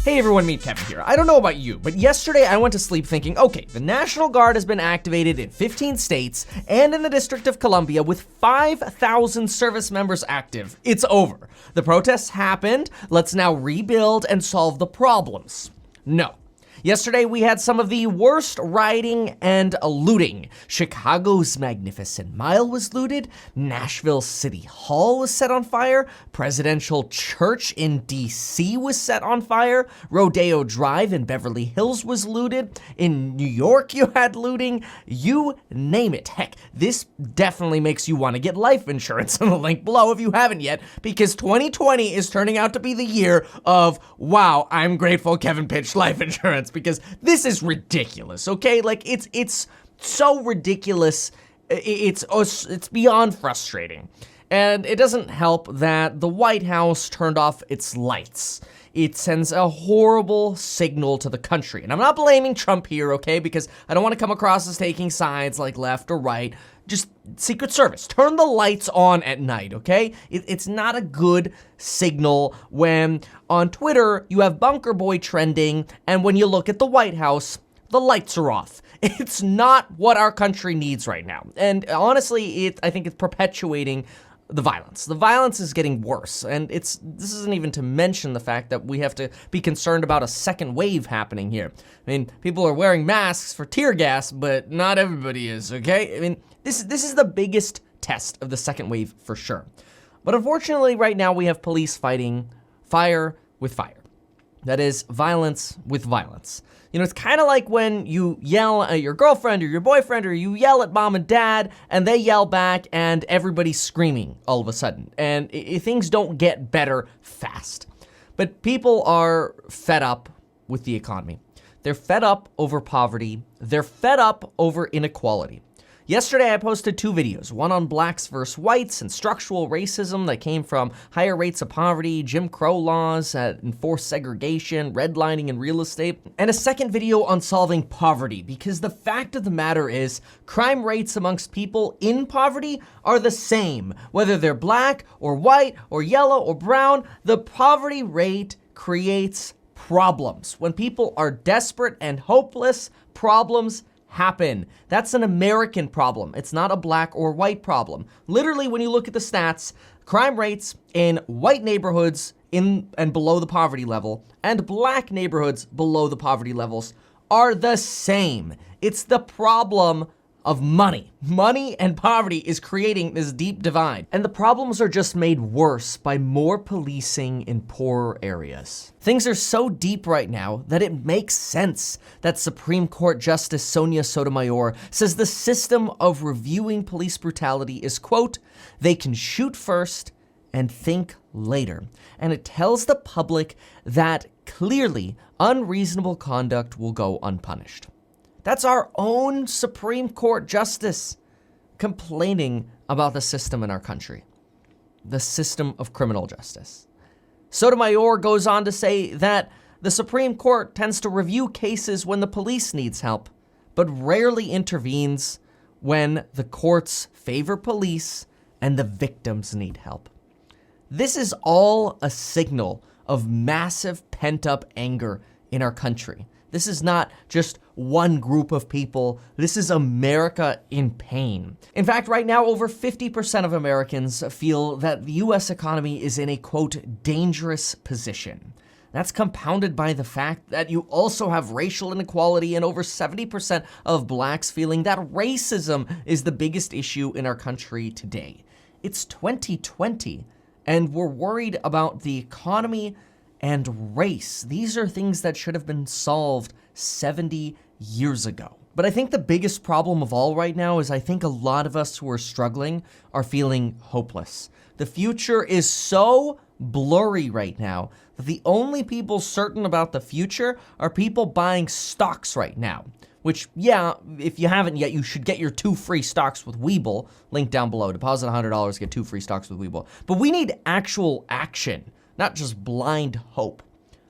Hey everyone, Meet Kevin here. I don't know about you, but yesterday I went to sleep thinking, okay, the National Guard has been activated in 15 states and in the District of Columbia with 5,000 service members active. It's over. The protests happened. Let's now rebuild and solve the problems. No. Yesterday, we had some of the worst rioting and looting. Chicago's Magnificent Mile was looted. Nashville City Hall was set on fire. Presidential Church in D.C. was set on fire. Rodeo Drive in Beverly Hills was looted. In New York, you had looting. You name it. Heck, this definitely makes you want to get life insurance in the link below if you haven't yet, because 2020 is turning out to be the year of, wow, I'm grateful Kevin pitched life insurance. Because this is ridiculous, okay? Like, it's so ridiculous, it's beyond frustrating. And it doesn't help that the White House turned off its lights. It sends a horrible signal to the country. And I'm not blaming Trump here, okay? Because I don't want to come across as taking sides like left or right. Just Secret Service, turn the lights on at night, okay? It's not a good signal when on Twitter you have Bunker Boy trending, and when you look at the White House, the lights are off. It's not what our country needs right now. And honestly, I think it's perpetuating the violence. The violence is getting worse, and this isn't even to mention the fact that we have to be concerned about a second wave happening here. I mean, people are wearing masks for tear gas, but not everybody is, okay? I mean, this is the biggest test of the second wave for sure. But unfortunately, right now we have police fighting fire with fire. That is, violence with violence. You know, it's kind of like when you yell at your girlfriend or your boyfriend, or you yell at mom and dad, and they yell back, and everybody's screaming all of a sudden. And things don't get better fast. But people are fed up with the economy. They're fed up over poverty. They're fed up over inequality. Yesterday, I posted 2 videos, one on blacks versus whites and structural racism that came from higher rates of poverty, Jim Crow laws that enforce segregation, redlining in real estate, and a second video on solving poverty, because the fact of the matter is, crime rates amongst people in poverty are the same. Whether they're black or white or yellow or brown, the poverty rate creates problems. When people are desperate and hopeless, problems happen. That's an American problem. It's not a black or white problem. Literally, when you look at the stats, crime rates in white neighborhoods in and below the poverty level and black neighborhoods below the poverty levels are the same. It's the problem of money. Money and poverty is creating this deep divide. And the problems are just made worse by more policing in poorer areas. Things are so deep right now that it makes sense that Supreme Court Justice Sonia Sotomayor says the system of reviewing police brutality is, quote, they can shoot first and think later. And it tells the public that clearly unreasonable conduct will go unpunished. That's our own Supreme Court justice complaining about the system in our country, the system of criminal justice. Sotomayor goes on to say that the Supreme Court tends to review cases when the police needs help, but rarely intervenes when the courts favor police and the victims need help. This is all a signal of massive pent-up anger in our country. This is not just one group of people. This is America in pain. In fact, right now, over 50% of Americans feel that the US economy is in a, quote, dangerous position. That's compounded by the fact that you also have racial inequality and over 70% of blacks feeling that racism is the biggest issue in our country today. It's 2020, and we're worried about the economy and race. These are things that should have been solved 70 years ago. But I think the biggest problem of all right now is I think a lot of us who are struggling are feeling hopeless. The future is so blurry right now that the only people certain about the future are people buying stocks right now. Which, yeah, if you haven't yet, you should get your 2 free stocks with Webull. Link down below. Deposit $100, get 2 free stocks with Webull. But we need actual action. Not just blind hope.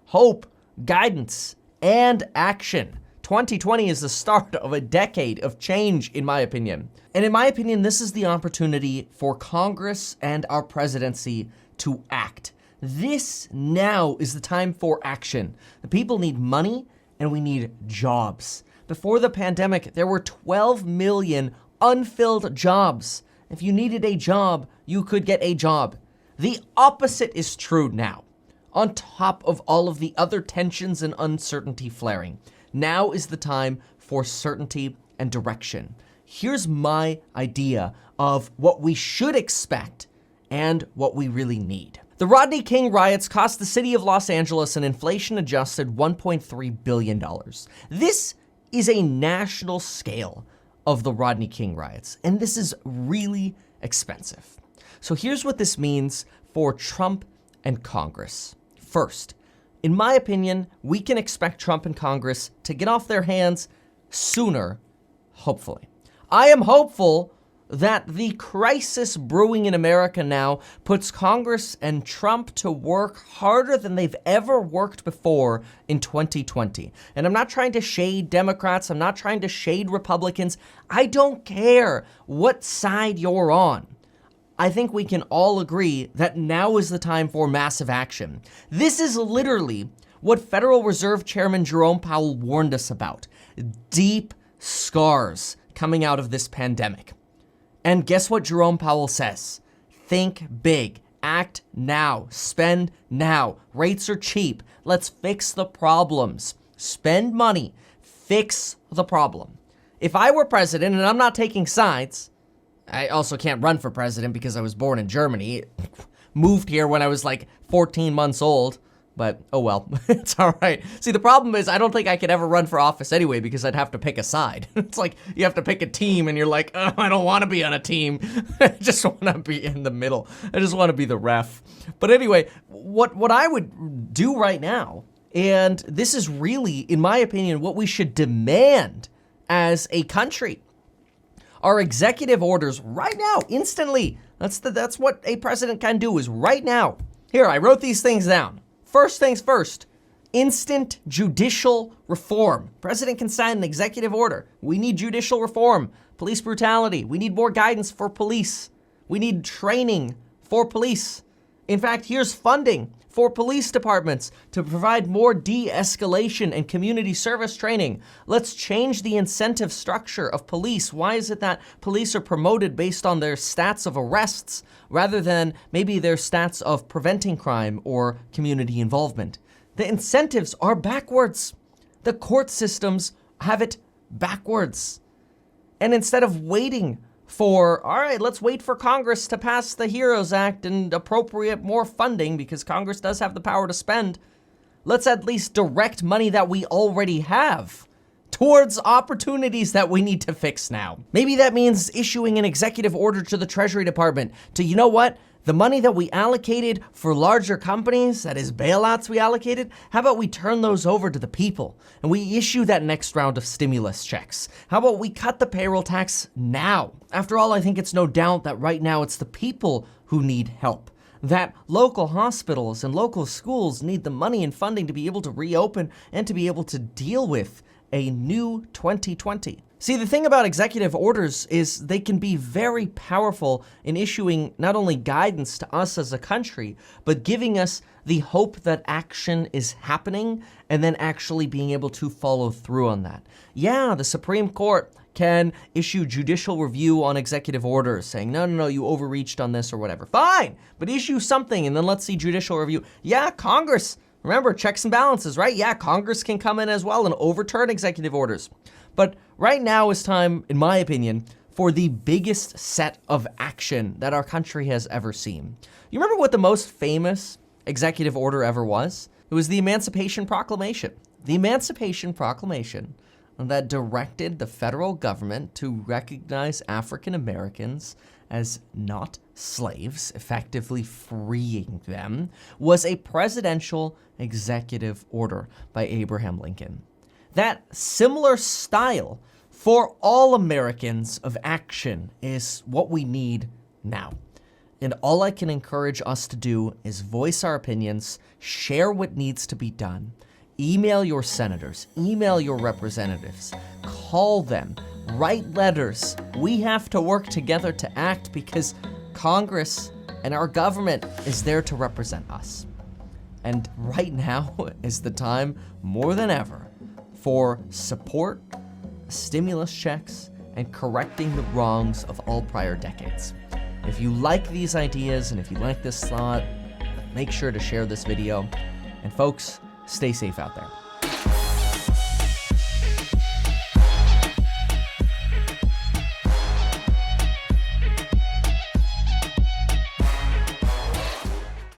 Hope, guidance, and action. 2020 is the start of a decade of change, in my opinion. And in my opinion, this is the opportunity for Congress and our presidency to act. This now is the time for action. The people need money and we need jobs. Before the pandemic, there were 12 million unfilled jobs. If you needed a job, you could get a job. The opposite is true now. On top of all of the other tensions and uncertainty flaring, now is the time for certainty and direction. Here's my idea of what we should expect and what we really need. The Rodney King riots cost the city of Los Angeles an inflation-adjusted $1.3 billion. This is a national scale of the Rodney King riots, and this is really expensive. So here's what this means for Trump and Congress. First, in my opinion, we can expect Trump and Congress to get off their hands sooner, hopefully. I am hopeful that the crisis brewing in America now puts Congress and Trump to work harder than they've ever worked before in 2020. And I'm not trying to shade Democrats. I'm not trying to shade Republicans. I don't care what side you're on. I think we can all agree that now is the time for massive action. This is literally what Federal Reserve Chairman Jerome Powell warned us about. Deep scars coming out of this pandemic. And guess what Jerome Powell says? Think big, act now, spend now. Rates are cheap. Let's fix the problems. Spend money, fix the problem. If I were president, and I'm not taking sides, I also can't run for president because I was born in Germany, moved here when I was like 14 months old, but oh well, it's all right. See, the problem is I don't think I could ever run for office anyway because I'd have to pick a side. It's like you have to pick a team and you're like, oh, I don't want to be on a team. I just want to be in the middle. I just want to be the ref. But anyway, what I would do right now, and this is really, in my opinion, what we should demand as a country, are executive orders right now, instantly. That's what a president can do, is right now. Here, I wrote these things down. First things first, instant judicial reform. President can sign an executive order. We need judicial reform. Police brutality. We need more guidance for police. We need training for police. In fact, here's funding for police departments to provide more de-escalation and community service training. Let's change the incentive structure of police. Why is it that police are promoted based on their stats of arrests rather than maybe their stats of preventing crime or community involvement? The incentives are backwards. The court systems have it backwards. And instead of waiting for, all right, let's wait for Congress to pass the HEROES Act and appropriate more funding because Congress does have the power to spend, let's at least direct money that we already have towards opportunities that we need to fix now. Maybe that means issuing an executive order to the Treasury Department to, you know what? The money that we allocated for larger companies, that is bailouts we allocated, how about we turn those over to the people and we issue that next round of stimulus checks? How about we cut the payroll tax now? After all, I think it's no doubt that right now it's the people who need help. That local hospitals and local schools need the money and funding to be able to reopen and to be able to deal with a new 2020. See, the thing about executive orders is they can be very powerful in issuing not only guidance to us as a country, but giving us the hope that action is happening and then actually being able to follow through on that. Yeah, the Supreme Court can issue judicial review on executive orders saying, no, you overreached on this or whatever. Fine, but issue something and then let's see judicial review. Yeah, Congress, remember, checks and balances, right? Yeah, Congress can come in as well and overturn executive orders. But right now is time, in my opinion, for the biggest set of action that our country has ever seen. You remember what the most famous executive order ever was? It was the Emancipation Proclamation. The Emancipation Proclamation that directed the federal government to recognize African Americans as not slaves, effectively freeing them, was a presidential executive order by Abraham Lincoln. That similar style for all Americans of action is what we need now. And all I can encourage us to do is voice our opinions, share what needs to be done, email your senators, email your representatives, call them, write letters. We have to work together to act because Congress and our government is there to represent us. And right now is the time, more than ever, for support, stimulus checks, and correcting the wrongs of all prior decades. If you like these ideas and if you like this thought, make sure to share this video. And folks, stay safe out there.